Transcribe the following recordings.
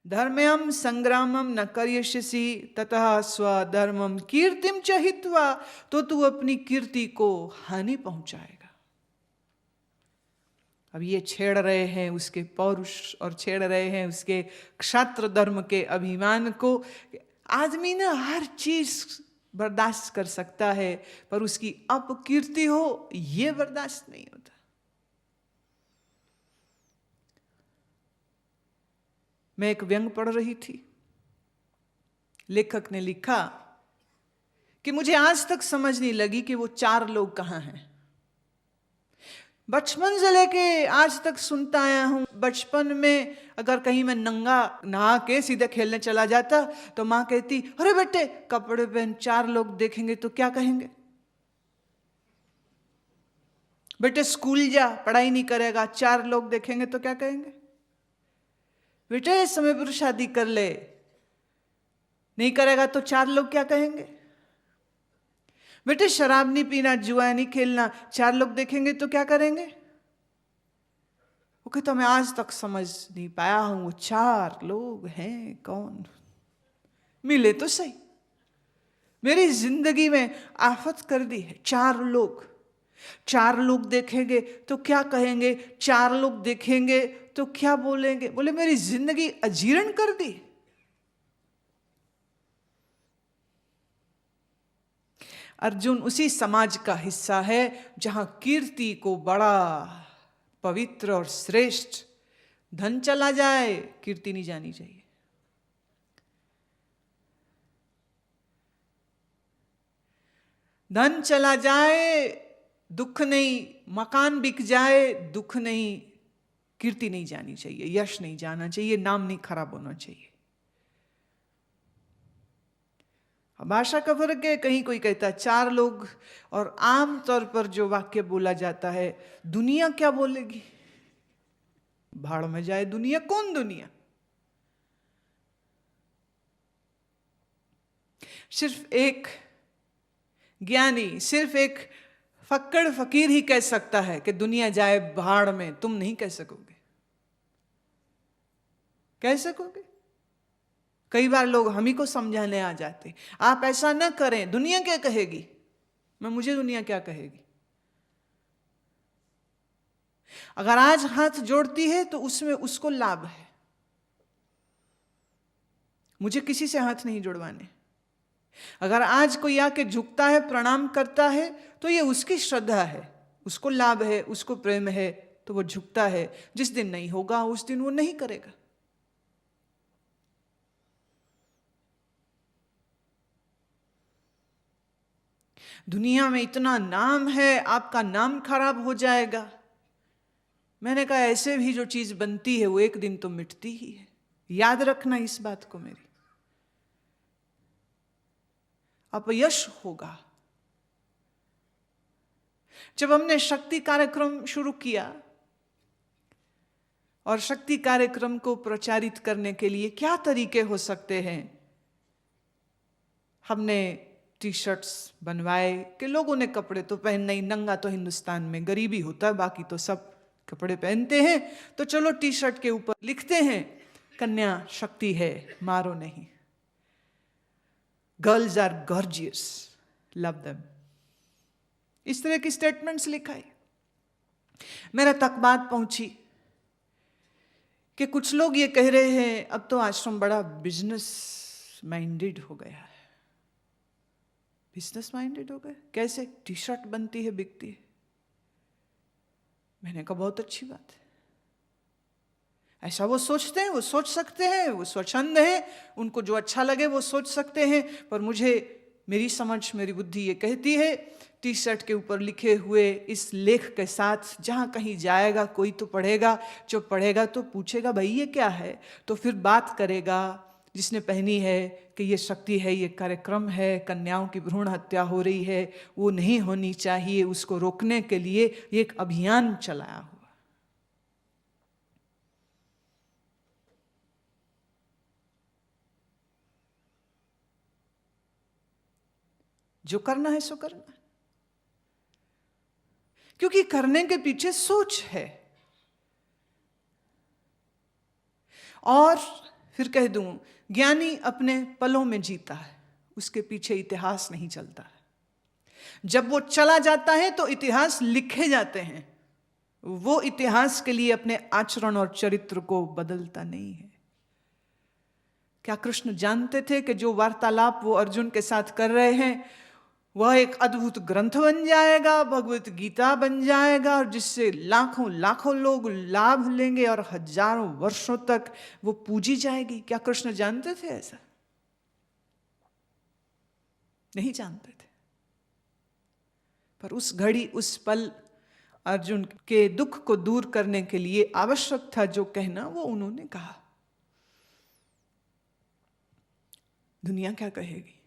धर्म्यम संग्रामम न करिष्यसि ततः स्वधर्मम कीर्तिम च हित्वा, तो तू अपनी कीर्ति को हानि पहुंचाएगा। अब ये छेड़ रहे हैं उसके पौरुष और छेड़ रहे हैं उसके क्षात्र धर्म के अभिमान को। आदमी ना हर चीज बर्दाश्त कर सकता है, पर उसकी अपकीर्ति हो ये बर्दाश्त नहीं होता। मैं एक व्यंग पढ़ रही थी, लेखक ने लिखा कि मुझे आज तक समझ नहीं लगी कि वो 4 लोग कहाँ हैं। बचपन से लेके आज तक सुनता आया हूं। बचपन में अगर कहीं मैं नंगा नहा के सीधे खेलने चला जाता तो मां कहती, अरे बेटे कपड़े पहन, 4 लोग देखेंगे तो क्या कहेंगे। बेटे स्कूल जा, पढ़ाई नहीं करेगा, 4 लोग देखेंगे तो क्या कहेंगे। बेटे समय पर शादी कर ले, नहीं करेगा तो 4 लोग क्या कहेंगे। बेटे शराब नहीं पीना, जुआ नहीं खेलना, 4 लोग देखेंगे तो क्या करेंगे। वो तो मैं आज तक समझ नहीं पाया हूं वो 4 लोग हैं कौन। मिले तो सही, मेरी जिंदगी में आफत कर दी है। 4 लोग, 4 लोग देखेंगे तो क्या कहेंगे, 4 लोग देखेंगे तो क्या बोलेंगे। बोले मेरी जिंदगी अजीर्ण कर दी। अर्जुन उसी समाज का हिस्सा है जहां कीर्ति को बड़ा पवित्र और श्रेष्ठ, धन चला जाए कीर्ति नहीं जानी चाहिए। धन चला जाए दुख नहीं, मकान बिक जाए दुख नहीं, कीर्ति नहीं जानी चाहिए, यश नहीं जाना चाहिए, नाम नहीं खराब होना चाहिए। भाषा का फर्क है, कहीं कोई कहता है 4 लोग, और आम तौर पर जो वाक्य बोला जाता है, दुनिया क्या बोलेगी। भाड़ में जाए दुनिया, कौन दुनिया। सिर्फ एक ज्ञानी, सिर्फ एक फक्कड़ फकीर ही कह सकता है कि दुनिया जाए भाड़ में। तुम नहीं कह सकोगे। कह सकोगे। कई बार लोग हम ही को समझाने आ जाते, आप ऐसा ना करें, दुनिया क्या कहेगी। मुझे दुनिया क्या कहेगी। अगर आज हाथ जोड़ती है तो उसमें उसको लाभ है, मुझे किसी से हाथ नहीं जोड़वाने। अगर आज कोई आके झुकता है, प्रणाम करता है, तो ये उसकी श्रद्धा है, उसको लाभ है, उसको प्रेम है, तो वो झुकता है। जिस दिन नहीं होगा उस दिन वो नहीं करेगा। दुनिया में इतना नाम है, आपका नाम खराब हो जाएगा। मैंने कहा ऐसे भी जो चीज बनती है वो एक दिन तो मिटती ही है। याद रखना इस बात को मेरी। अपयश होगा। जब हमने शक्ति कार्यक्रम शुरू किया और शक्ति कार्यक्रम को प्रचारित करने के लिए क्या तरीके हो सकते हैं, हमने टी-शर्ट्स बनवाए कि लोगों ने कपड़े तो पहनना ही, नंगा तो हिंदुस्तान में गरीबी होता है, बाकी तो सब कपड़े पहनते हैं, तो चलो टी-शर्ट के ऊपर लिखते हैं कन्या शक्ति है, मारो नहीं, girls are gorgeous, love them. इस तरह की स्टेटमेंट्स लिखाई। मेरे तक बात पहुंची कि कुछ लोग ये कह रहे हैं अब तो आश्रम बड़ा बिजनेस माइंडेड हो गया है। बिजनेस माइंडेड हो गए कैसे? टी-शर्ट बनती है, बिकती है। मैंने कहा बहुत अच्छी बात है। ऐसा वो सोचते हैं, वो सोच सकते हैं, वो स्वच्छंद है, उनको जो अच्छा लगे वो सोच सकते हैं। पर मुझे, मेरी समझ, मेरी बुद्धि ये कहती है टी-शर्ट के ऊपर लिखे हुए इस लेख के साथ जहाँ कहीं जाएगा कोई तो पढ़ेगा, जो पढ़ेगा तो पूछेगा भाई ये क्या है, तो फिर बात करेगा जिसने पहनी है कि ये शक्ति है, ये कार्यक्रम है, कन्याओं की भ्रूण हत्या हो रही है, वो नहीं होनी चाहिए, उसको रोकने के लिए एक अभियान चलाया हुआ। जो करना है सो करना, क्योंकि करने के पीछे सोच है। और फिर कह दूं, ज्ञानी अपने पलों में जीता है, उसके पीछे इतिहास नहीं चलता है। जब वो चला जाता है तो इतिहास लिखे जाते हैं, वो इतिहास के लिए अपने आचरण और चरित्र को बदलता नहीं है। क्या कृष्ण जानते थे कि जो वार्तालाप वो अर्जुन के साथ कर रहे हैं वह एक अद्भुत ग्रंथ बन जाएगा, भगवत गीता बन जाएगा, और जिससे लाखों लाखों लोग लाभ लेंगे और हजारों वर्षों तक वो पूजी जाएगी? क्या कृष्ण जानते थे ऐसा? नहीं जानते थे। पर उस घड़ी, उस पल अर्जुन के दुख को दूर करने के लिए आवश्यक था जो कहना, वो उन्होंने कहा। दुनिया क्या कहेगी?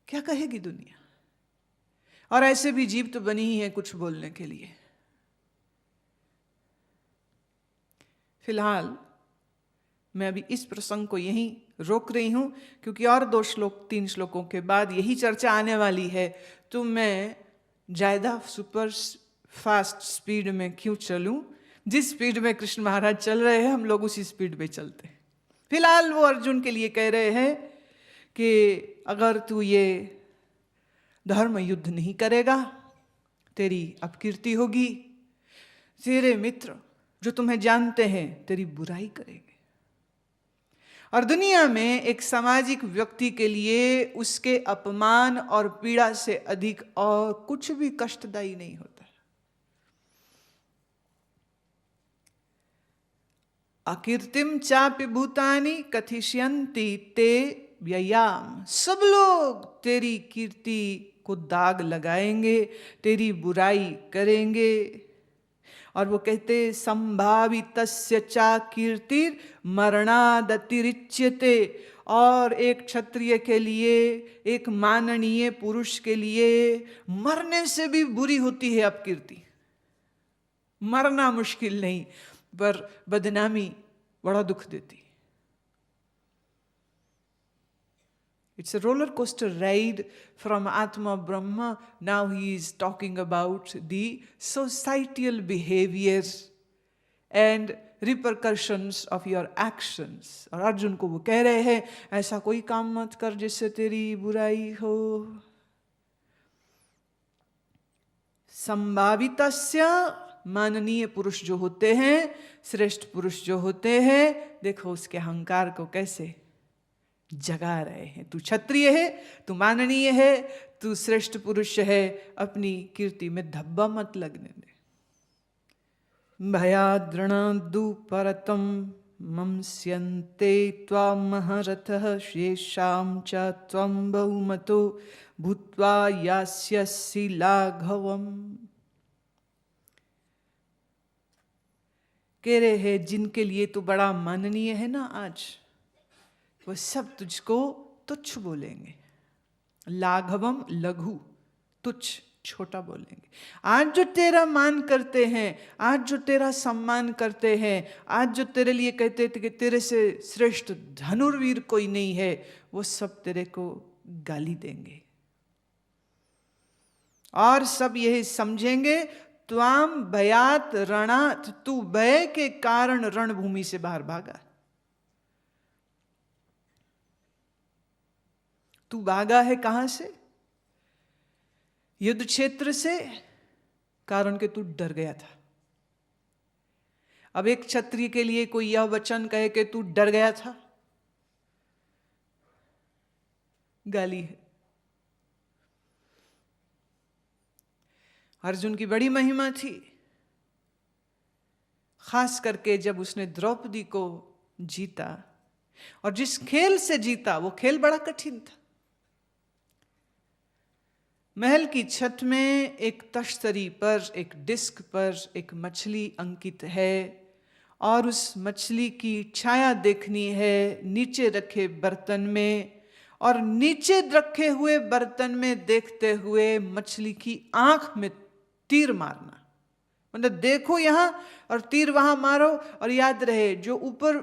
क्या कहेगी दुनिया? और ऐसे भी जीव तो बनी ही है कुछ बोलने के लिए। फिलहाल मैं अभी इस प्रसंग को यहीं रोक रही हूं, क्योंकि और 3 श्लोकों के बाद यही चर्चा आने वाली है। तो मैं ज़्यादा सुपर फास्ट स्पीड में क्यों चलूं? जिस स्पीड में कृष्ण महाराज चल रहे हैं हम लोग उसी स्पीड में चलते हैं। फिलहाल वो अर्जुन के लिए कह रहे हैं कि अगर तू ये धर्म युद्ध नहीं करेगा, तेरी अपकीर्ति होगी, तेरे मित्र जो तुम्हें जानते हैं तेरी बुराई करेंगे। और दुनिया में एक सामाजिक व्यक्ति के लिए उसके अपमान और पीड़ा से अधिक और कुछ भी कष्टदायी नहीं होता। अकीर्तिम चापि भूतानि कथिष्यन्ति ते व्ययाम। सब लोग तेरी कीर्ति को दाग लगाएंगे, तेरी बुराई करेंगे। और वो कहते संभावितस्य चा कीर्तिर मरणादतिरिच्यते। और एक क्षत्रिय के लिए, एक माननीय पुरुष के लिए मरने से भी बुरी होती है अपकीर्ति। मरना मुश्किल नहीं, पर बदनामी बड़ा दुख देती। It's a roller coaster ride from Atma Brahma. Now he is talking about the societal behaviors and repercussions of your actions. और अर्जुन को वो कह रहे हैं ऐसा कोई काम मत कर जिससे तेरी बुराई हो। संभावितस्य, माननीय पुरुष जो होते हैं, श्रेष्ठ पुरुष जो होते हैं, देखो उसके अहंकार को कैसे जगा रहे हैं। तू क्षत्रिय है, तू माननीय है, तू श्रेष्ठ पुरुष है, अपनी कीर्ति में धब्बा मत लगने दे। भयाद्रणदुपरतं मंस्यन्ते त्वां महरथः शेषां च त्वं बहुमतो भूत्वा यास्यसि लाघवम्। कह रहे हैं जिनके लिए तू बड़ा माननीय है ना आज, वो सब तुझको तुच्छ बोलेंगे। लाघवम, लघु, तुच्छ, छोटा बोलेंगे। आज जो तेरा मान करते हैं, आज जो तेरा सम्मान करते हैं, आज जो तेरे लिए कहते थे कि तेरे से श्रेष्ठ धनुर्वीर कोई नहीं है, वो सब तेरे को गाली देंगे। और सब यही समझेंगे त्वाम भयात रणात, तू भय के कारण रणभूमि से बाहर भागा। तू भागा है कहां से? युद्ध क्षेत्र से, कारण कि तू डर गया था। अब एक क्षत्रिय के लिए कोई यह वचन कहे कि तू डर गया था, गाली है। अर्जुन की बड़ी महिमा थी, खास करके जब उसने द्रौपदी को जीता। और जिस खेल से जीता वो खेल बड़ा कठिन था। महल की छत में एक तश्तरी पर, एक डिस्क पर एक मछली अंकित है, और उस मछली की छाया देखनी है नीचे रखे बर्तन में, और नीचे रखे हुए बर्तन में देखते हुए मछली की आंख में तीर मारना। मतलब देखो यहां और तीर वहां मारो, और याद रहे जो ऊपर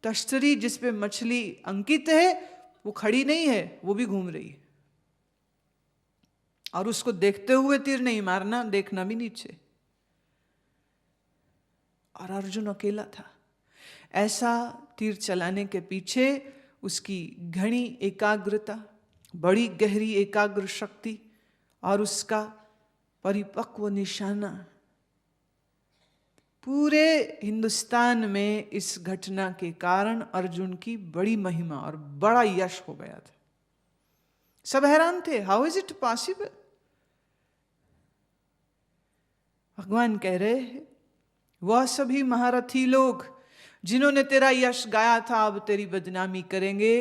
तश्तरी जिस पे मछली अंकित है वो खड़ी नहीं है, वो भी घूम रही है। और उसको देखते हुए तीर नहीं मारना, देखना भी नीचे। और अर्जुन अकेला था। ऐसा तीर चलाने के पीछे उसकी घनी एकाग्रता, बड़ी गहरी एकाग्र शक्ति और उसका परिपक्व निशाना, पूरे हिंदुस्तान में इस घटना के कारण अर्जुन की बड़ी महिमा और बड़ा यश हो गया था। सब हैरान थे, हाउ इज इट पॉसिबल। भगवान कह रहे हैं वह सभी महारथी लोग जिन्होंने तेरा यश गाया था अब तेरी बदनामी करेंगे,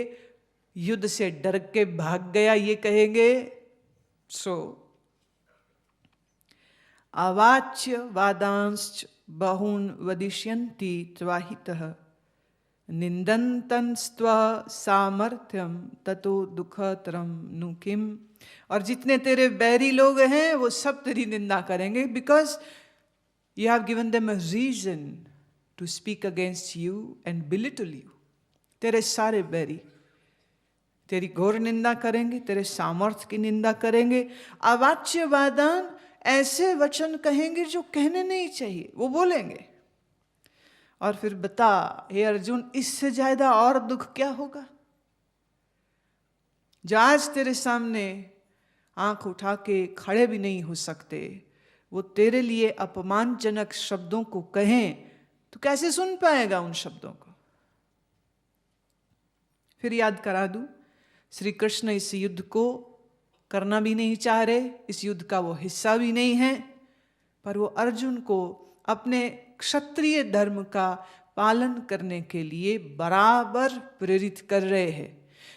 युद्ध से डर के भाग गया ये कहेंगे। सो अवाच्य वादांश्च बहून् वदिष्यन्ति त्वाहितः निंदन्तंस्त्व सामर्थ्यम ततो दुःखतरम नु किम। और जितने तेरे बैरी लोग हैं वो सब तेरी निंदा करेंगे, because you have given them a reason to speak against you and belittle you. तेरे सारे बैरी तेरी घोर निंदा करेंगे, तेरे सामर्थ्य की निंदा करेंगे। अवाच्य वादान, ऐसे वचन कहेंगे जो कहने नहीं चाहिए, वो बोलेंगे। और फिर बता हे अर्जुन, इससे ज्यादा और दुख क्या होगा। जो आज तेरे सामने आंख उठा के खड़े भी नहीं हो सकते, वो तेरे लिए अपमानजनक शब्दों को कहें तो कैसे सुन पाएगा उन शब्दों को। फिर याद करा दूं, श्री कृष्ण इस युद्ध को करना भी नहीं चाह रहे, इस युद्ध का वो हिस्सा भी नहीं है, पर वो अर्जुन को अपने क्षत्रिय धर्म का पालन करने के लिए बराबर प्रेरित कर रहे हैं।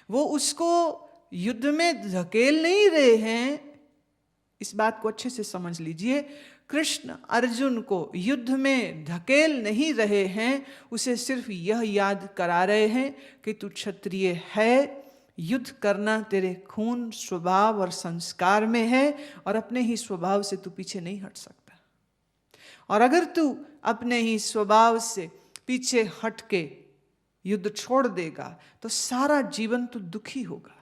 वो उसको युद्ध में धकेल नहीं रहे हैं, इस बात को अच्छे से समझ लीजिए। कृष्ण अर्जुन को युद्ध में धकेल नहीं रहे हैं, उसे सिर्फ यह याद करा रहे हैं कि तू क्षत्रिय है, युद्ध करना तेरे खून, स्वभाव और संस्कार में है, और अपने ही स्वभाव से तू पीछे नहीं हट सकता। और अगर तू अपने ही स्वभाव से पीछे हट के युद्ध छोड़ देगा तो सारा जीवन तू दुखी होगा।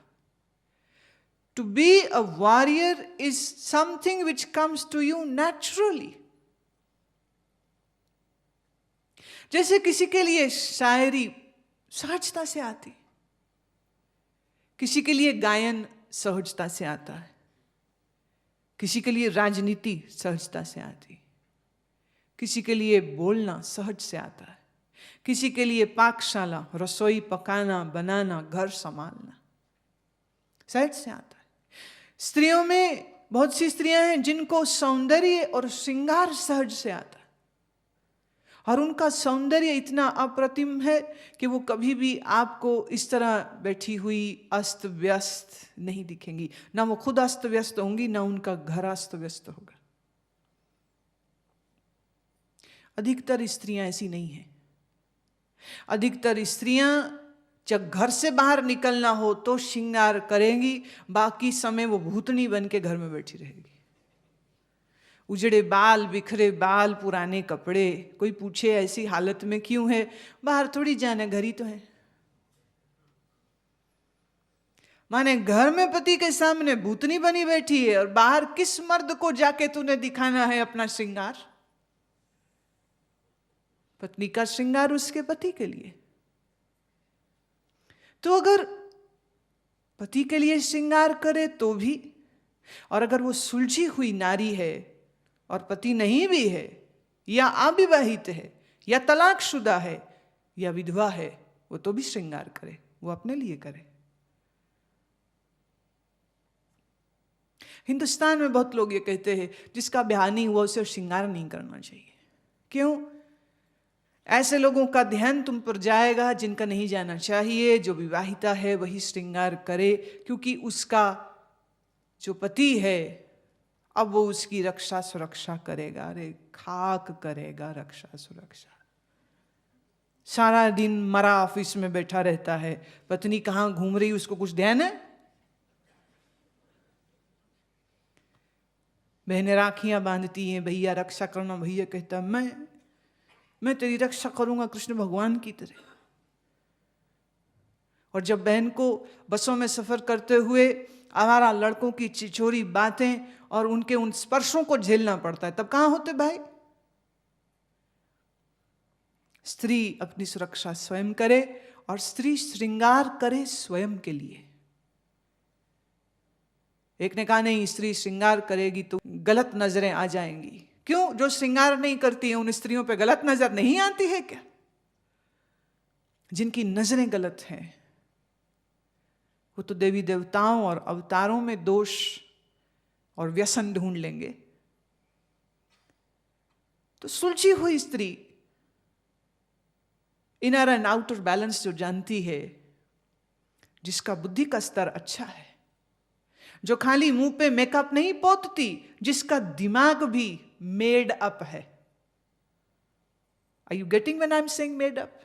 To be a warrior is something which comes to you naturally. जैसे किसी के लिए शायरी सहजता से आती, किसी के लिए गायन सहजता से आता है, किसी के लिए राजनीति सहजता से आती, किसी के लिए बोलना सहज से आता है, किसी के लिए पाकशाला, रसोई पकाना, बनाना, घर संभालना सहज से आता है। स्त्रियों में बहुत सी स्त्रियां हैं जिनको सौंदर्य और श्रृंगार सहज से आता है, और उनका सौंदर्य इतना अप्रतिम है कि वो कभी भी आपको इस तरह बैठी हुई अस्त व्यस्त नहीं दिखेंगी। ना वो खुद अस्त व्यस्त होंगी, ना उनका घर अस्त व्यस्त होगा। अधिकतर स्त्रियां ऐसी नहीं हैं। अधिकतर स्त्रियां जब घर से बाहर निकलना हो तो श्रृंगार करेंगी, बाकी समय वो भूतनी बन के घर में बैठी रहेगी। उजड़े बाल, बिखरे बाल, पुराने कपड़े। कोई पूछे ऐसी हालत में क्यों है, बाहर थोड़ी जाना, घर ही तो है। माने घर में पति के सामने भूतनी बनी बैठी है, और बाहर किस मर्द को जाके तूने दिखाना है अपना श्रृंगार। पत्नी का श्रृंगार उसके पति के लिए। तो अगर पति के लिए श्रृंगार करे तो भी, और अगर वो सुलझी हुई नारी है और पति नहीं भी है, या अविवाहित है, या तलाकशुदा है, या विधवा है, वो तो भी श्रृंगार करे, वो अपने लिए करे। हिंदुस्तान में बहुत लोग ये कहते हैं जिसका ब्याह नहीं हुआ उसे श्रृंगार नहीं करना चाहिए। क्यों? ऐसे लोगों का ध्यान तुम पर जाएगा जिनका नहीं जाना चाहिए। जो विवाहिता है वही श्रृंगार करे, क्योंकि उसका जो पति है अब वो उसकी रक्षा सुरक्षा करेगा। अरे खाक करेगा रक्षा सुरक्षा। सारा दिन मरा ऑफिस में बैठा रहता है, पत्नी कहाँ घूम रही उसको कुछ ध्यान है? बहनें राखियां बांधती हैं, भैया रक्षा करना। भैया कहता मैं तेरी रक्षा करूंगा कृष्ण भगवान की तरह। और जब बहन को बसों में सफर करते हुए आवारा लड़कों की चिचोरी बातें और उनके उन स्पर्शों को झेलना पड़ता है, तब कहां होते भाई? स्त्री अपनी सुरक्षा स्वयं करे और स्त्री श्रृंगार करे स्वयं के लिए। एक ने कहा नहीं, स्त्री श्रृंगार करेगी तो गलत नजरें आ जाएंगी। क्यों? जो श्रृंगार नहीं करती है उन स्त्रियों पे गलत नजर नहीं आती है क्या? जिनकी नजरें गलत हैं वो तो देवी देवताओं और अवतारों में दोष और व्यसन ढूंढ लेंगे। तो सुलझी हुई स्त्री, इनर एंड आउटर बैलेंस जो जानती है, जिसका बुद्धि का स्तर अच्छा है, जो खाली मुंह पे मेकअप नहीं पोतती, जिसका दिमाग भी मेड अप है। Are you getting when I am saying made up?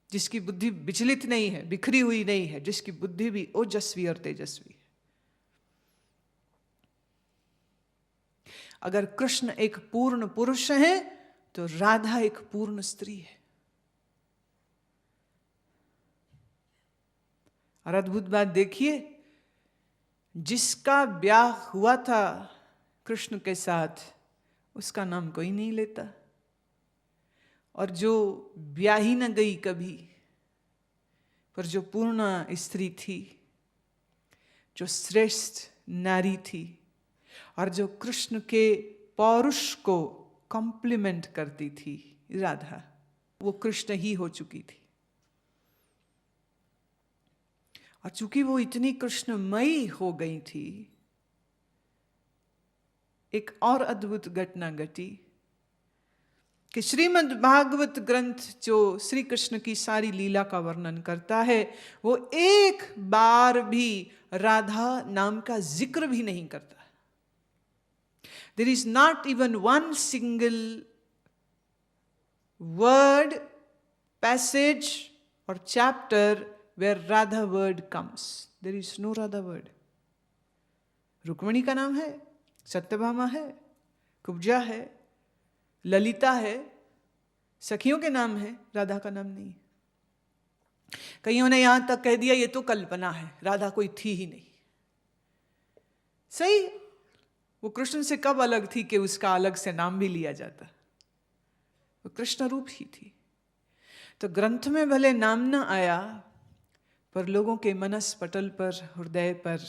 जिसकी बुद्धि विचलित नहीं है, बिखरी हुई नहीं है, जिसकी बुद्धि भी ओजस्वी और तेजस्वी है। अगर कृष्ण एक पूर्ण पुरुष है तो राधा एक पूर्ण स्त्री है। और अद्भुत बात देखिए, जिसका ब्याह हुआ था कृष्ण के साथ उसका नाम कोई नहीं लेता, और जो ब्याही न गई कभी, पर जो पूर्ण स्त्री थी, जो श्रेष्ठ नारी थी, और जो कृष्ण के पौरुष को कॉम्प्लीमेंट करती थी, राधा, वो कृष्ण ही हो चुकी थी। और चूंकि वो इतनी कृष्णमयी हो गई थी, एक और अद्भुत घटना घटी कि श्रीमद् भागवत ग्रंथ जो श्री कृष्ण की सारी लीला का वर्णन करता है, वो एक बार भी राधा नाम का जिक्र भी नहीं करता। There is not even one single word, passage or chapter where Radha word comes. There is no Radha word. Rukmini का नाम है, सत्यभामा है, कुब्जा है, ललिता है, सखियों के नाम है, राधा का नाम नहीं। कईयों ने यहां तक कह दिया ये तो कल्पना है, राधा कोई थी ही नहीं। सही, वो कृष्ण से कब अलग थी कि उसका अलग से नाम भी लिया जाता? वो कृष्ण रूप ही थी। तो ग्रंथ में भले नाम न आया, पर लोगों के मनस पटल पर, हृदय पर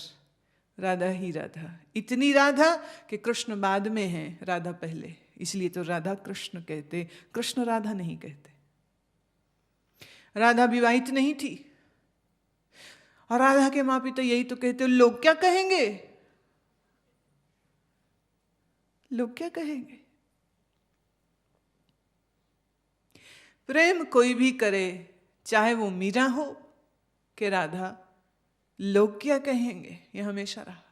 राधा ही राधा। इतनी राधा कि कृष्ण बाद में है, राधा पहले। इसलिए तो राधा कृष्ण कहते, कृष्ण राधा नहीं कहते। राधा विवाहित नहीं थी, और राधा के माँ पिता यही तो कहते, लोग क्या कहेंगे, लोग क्या कहेंगे। प्रेम कोई भी करे, चाहे वो मीरा हो कि राधा, लोग क्या कहेंगे, ये हमेशा रहा।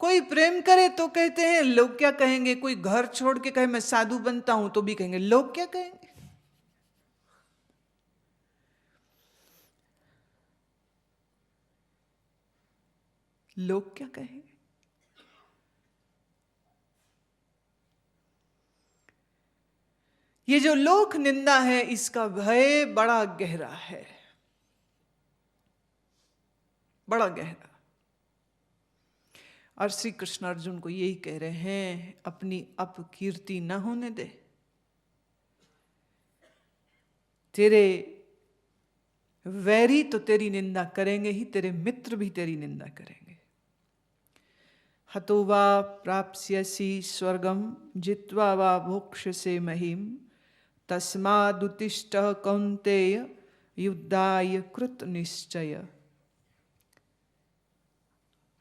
कोई प्रेम करे तो कहते हैं लोग क्या कहेंगे। कोई घर छोड़ के कहे मैं साधु बनता हूं तो भी कहेंगे लोग क्या कहेंगे। लोग क्या कहेंगे। ये जो लोक निंदा है, इसका भय बड़ा गहरा है, बड़ा गहरा। और श्री कृष्ण अर्जुन को यही कह रहे हैं, अपनी अपकीर्ति न होने दे। तेरे वैरी तो तेरी निंदा करेंगे ही, तेरे मित्र भी तेरी निंदा करेंगे। हतो वा प्राप्स्यसि स्वर्गम जित्वा वा भोक्ष्यसे महीम तस्मादुत्तिष्ठ कौन्तेय युद्धाय कृत निश्चय।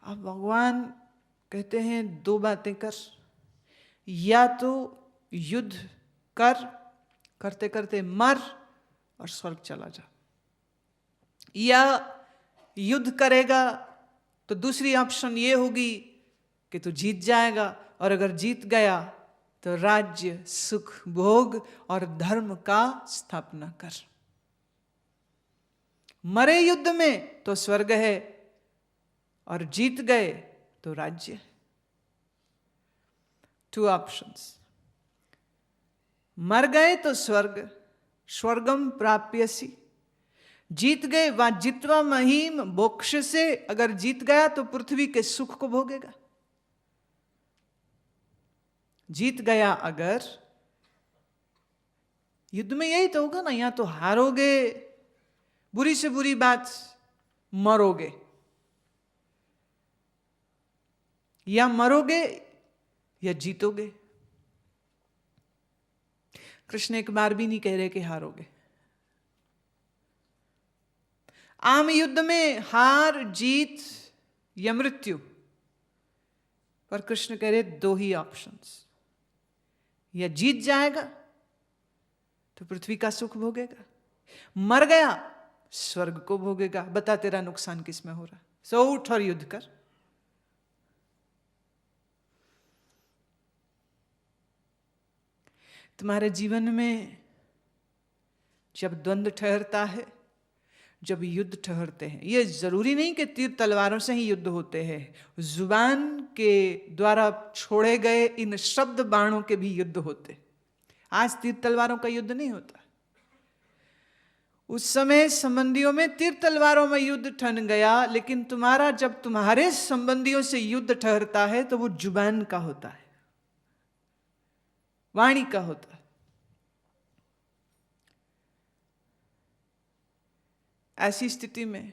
अब भगवान कहते हैं दो बातें कर, या तो युद्ध कर, करते करते मर और स्वर्ग चला जा, या युद्ध करेगा तो दूसरी ऑप्शन ये होगी कि तू जीत जाएगा, और अगर जीत गया तो राज्य, सुख, भोग और धर्म का स्थापना कर। मरे युद्ध में तो स्वर्ग है, और जीत गए तो राज्य। टू ऑप्शंस, मर गए तो स्वर्ग, स्वर्गम प्राप्यसि, जीत गए वा जित्वा महीम मोक्ष से, अगर जीत गया तो पृथ्वी के सुख को भोगेगा। जीत गया अगर युद्ध में यही तो होगा ना, या तो हारोगे, बुरी से बुरी बात मरोगे, या मरोगे या जीतोगे। कृष्ण एक बार भी नहीं कह रहे कि हारोगे। आम युद्ध में हार जीत या मृत्यु, पर कृष्ण कह रहे दो ही ऑप्शंस, या जीत जाएगा तो पृथ्वी का सुख भोगेगा, मर गया स्वर्ग को भोगेगा। बता तेरा नुकसान किस में हो रहा, सो उठ और युद्ध कर। तुम्हारे जीवन में जब द्वंद्व ठहरता है, जब युद्ध ठहरते हैं, ये जरूरी नहीं कि तीर तलवारों से ही युद्ध होते हैं, जुबान के द्वारा छोड़े गए इन शब्द बाणों के भी युद्ध होते। आज तीर तलवारों का युद्ध नहीं होता, उस समय संबंधियों में तीर तलवारों में युद्ध ठन गया, लेकिन तुम्हारा जब तुम्हारे संबंधियों से युद्ध ठहरता है तो वो जुबान का होता है, वाणी का होता है। ऐसी स्थिति में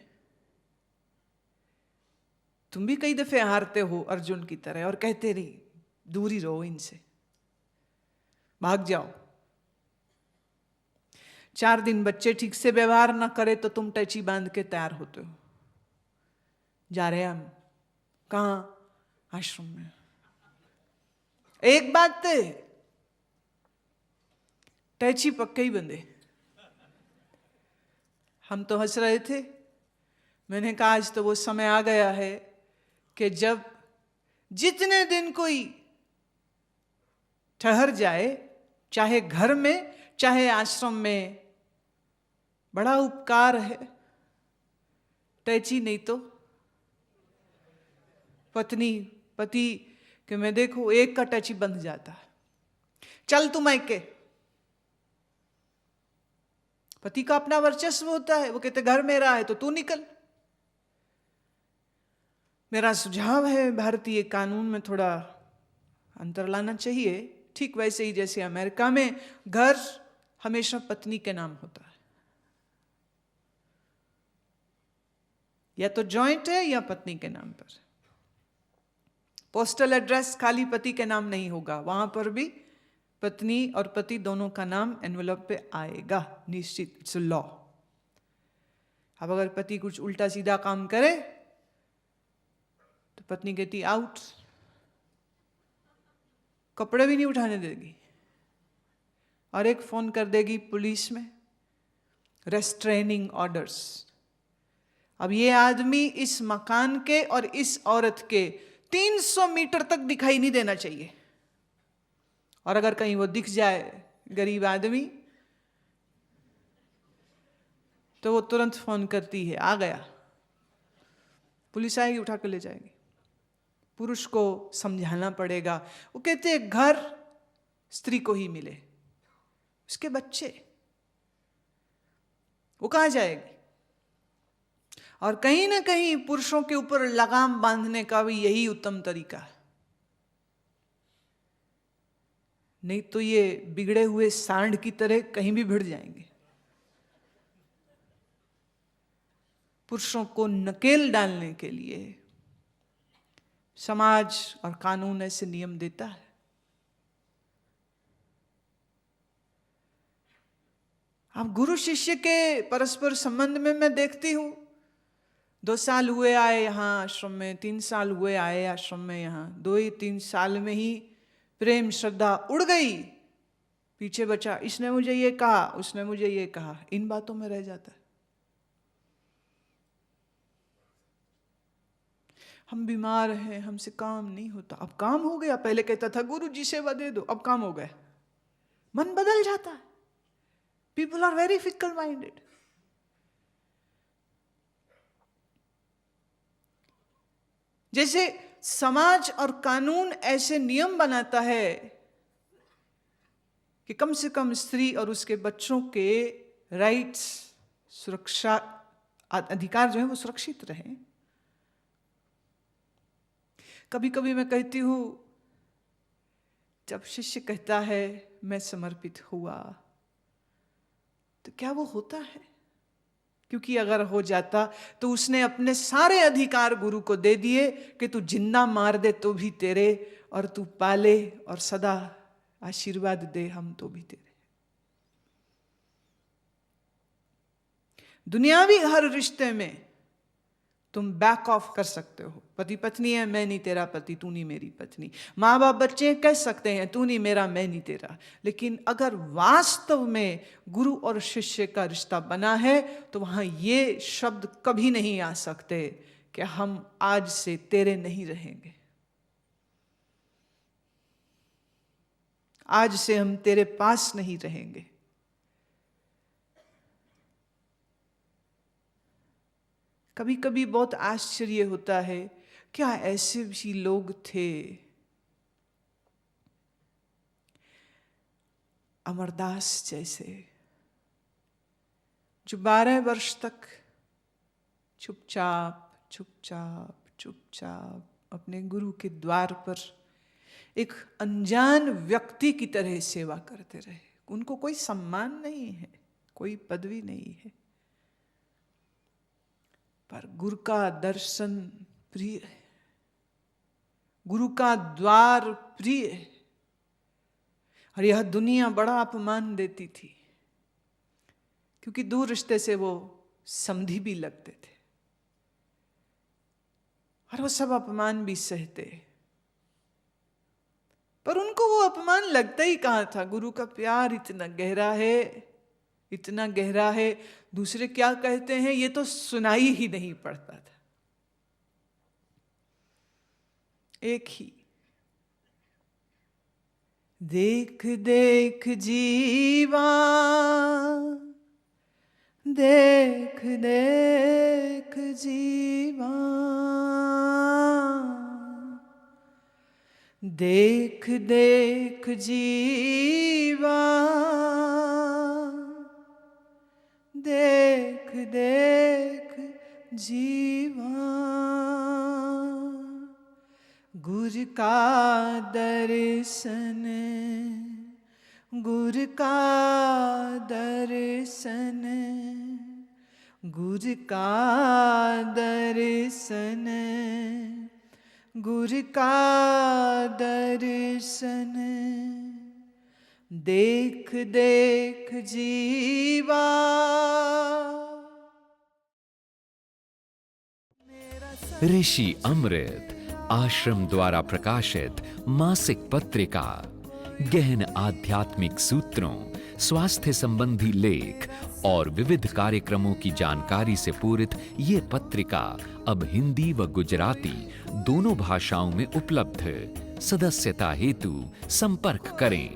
तुम भी कई दफे हारते हो अर्जुन की तरह, और कहते रही दूर ही रहो इनसे, भाग जाओ। 4 दिन बच्चे ठीक से व्यवहार ना करे तो तुम टैची बांध के तैयार होते हो, जा रहे हम कहां, आश्रम में। एक बात तो टैची पक्के ही बंधे। हम तो हंस रहे थे, मैंने कहा आज तो वो समय आ गया है कि जब जितने दिन कोई ठहर जाए, चाहे घर में चाहे आश्रम में, बड़ा उपकार है। टैची नहीं तो पत्नी पति के मैं देखो एक का टैची बंध जाता है, चल तू मायके। पति का अपना वर्चस्व होता है, वो कहते घर मेरा है तो तू निकल। मेरा सुझाव है भारतीय कानून में थोड़ा अंतर लाना चाहिए, ठीक वैसे ही जैसे अमेरिका में घर हमेशा पत्नी के नाम होता है, या तो जॉइंट है या पत्नी के नाम पर। पोस्टल एड्रेस खाली पति के नाम नहीं होगा, वहां पर भी पत्नी और पति दोनों का नाम एनवेलप पे आएगा, निश्चित, इट्स अ लॉ। अब अगर पति कुछ उल्टा सीधा काम करे तो पत्नी कहती आउट, कपड़े भी नहीं उठाने देगी, और एक फोन कर देगी पुलिस में, रेस्ट्रेनिंग ऑर्डर्स। अब ये आदमी इस मकान के और इस औरत के 300 मीटर तक दिखाई नहीं देना चाहिए, और अगर कहीं वो दिख जाए गरीब आदमी तो वो तुरंत फोन करती है आ गया, पुलिस आएगी उठा कर ले जाएगी। पुरुष को समझाना पड़ेगा। वो कहते हैं घर स्त्री को ही मिले, उसके बच्चे वो कहां जाएगी। और कहीं ना कहीं पुरुषों के ऊपर लगाम बांधने का भी यही उत्तम तरीका है, नहीं तो ये बिगड़े हुए सांड की तरह कहीं भी भिड़ जाएंगे। पुरुषों को नकेल डालने के लिए समाज और कानून ऐसे नियम देता है। अब गुरु शिष्य के परस्पर संबंध में मैं देखती हूं, 2 साल हुए आए यहां आश्रम में, 3 साल हुए आए आश्रम में, यहां 2-3 साल में ही प्रेम श्रद्धा उड़ गई, पीछे बचा इसने मुझे ये कहा उसने मुझे ये कहा, इन बातों में रह जाता है। हम बीमार हैं, हमसे काम नहीं होता, अब काम हो गया। पहले कहता था गुरु जी सेवा दे दो, अब काम हो गया। मन बदल जाता है। People are very fickle minded. जैसे समाज और कानून ऐसे नियम बनाता है कि कम से कम स्त्री और उसके बच्चों के राइट्स, सुरक्षा, अधिकार जो है वो सुरक्षित रहे। कभी कभी मैं कहती हूं, जब शिष्य कहता है मैं समर्पित हुआ, तो क्या वो होता है? क्योंकि अगर हो जाता तो उसने अपने सारे अधिकार गुरु को दे दिए कि तू जिंदा मार दे तो भी तेरे, और तू पाले और सदा आशीर्वाद दे हम तो भी तेरे। दुनियावी हर रिश्ते में तुम बैक ऑफ कर सकते हो। पति पत्नी है, मैं नहीं तेरा पति, तू नहीं मेरी पत्नी। माँ बाप बच्चे कह सकते हैं तू नहीं मेरा, मैं नहीं तेरा। लेकिन अगर वास्तव में गुरु और शिष्य का रिश्ता बना है तो वहां ये शब्द कभी नहीं आ सकते कि हम आज से तेरे नहीं रहेंगे, आज से हम तेरे पास नहीं रहेंगे। कभी कभी बहुत आश्चर्य होता है, क्या ऐसे भी लोग थे? अमरदास जैसे, जो 12 वर्ष तक चुपचाप चुपचाप चुपचाप अपने गुरु के द्वार पर एक अनजान व्यक्ति की तरह सेवा करते रहे। उनको कोई सम्मान नहीं है, कोई पदवी नहीं है, पर गुरु का दर्शन प्रिय है, गुरु का द्वार प्रिय है। और यह दुनिया बड़ा अपमान देती थी, क्योंकि दूर रिश्ते से वो समधी भी लगते थे और वो सब अपमान भी सहते, पर उनको वो अपमान लगता ही कहाँ था। गुरु का प्यार इतना गहरा है, इतना गहरा है, दूसरे क्या कहते हैं ये तो सुनाई ही नहीं पड़ता था। एक ही देख देख जीवा, देख देख जीवा, देख देख जीवा, देख देख जीवा। गुरु का दर्शन, गुरु का दर्शन, गुरु का दर्शन, गुरु का दर्शन, देख देख जीवा। ऋषि अमृत आश्रम द्वारा प्रकाशित मासिक पत्रिका, गहन आध्यात्मिक सूत्रों, स्वास्थ्य संबंधी लेख और विविध कार्यक्रमों की जानकारी से पूरित ये पत्रिका अब हिंदी व गुजराती दोनों भाषाओं में उपलब्ध है। सदस्यता हेतु संपर्क करें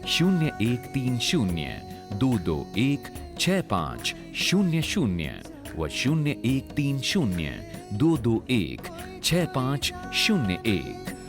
0130-221-6500 व 0130-221-6501।